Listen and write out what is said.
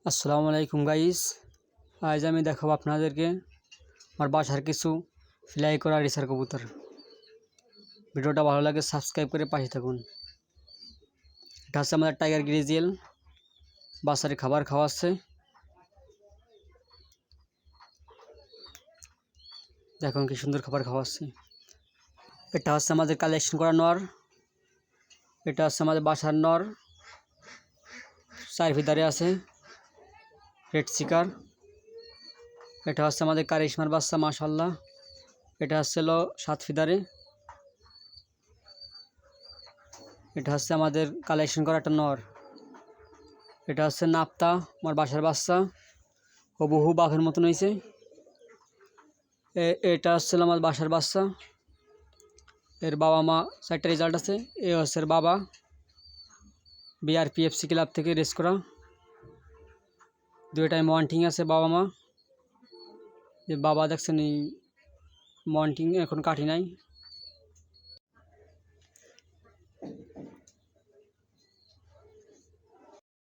আসসালামু আলাইকুম গাইস। আজ আমি দেখাবো আপনাদেরকে আমার বাসার কিছু ফ্লাই করা রেসার কবুতর। ভিডিওটা ভালো লাগে সাবস্ক্রাইব করে পাশে থাকুন। এটা হচ্ছে আমাদের টাইগার গ্রিজেল, বাসারে খাবার খাওয়াচ্ছে। দেখুন কি সুন্দর খাবার খাওয়াচ্ছে। এটা হচ্ছে আমাদের কালেকশন করা নর। এটা হচ্ছে আমাদের বাসার নর, 4 ফিদারে আছে, রেড শিকার। এটা হচ্ছে আমাদের কারিশমার বাচ্চা, মাশাআল্লাহ। এটা হচ্ছে 7 ফিদারে। এটা হচ্ছে আমাদের কালেকশন করা একটা নর। এটা হচ্ছে নাপ্তা, আমার বাসার বাচ্চা, হুবহু বাঘের মতন হয়েছে। এটা হচ্ছে আমার বাসার বাচ্চা। এর বাবা মা 4টা রেজাল্ট আছে। এ হচ্ছে এর বাবা, বিআরপিএফসি ক্লাব থেকে রেস করা। 2টাই মন্টিং আছে বাবা মা। যে বাবা দেখছেন এই মন্টিং এখন কাটি নাই।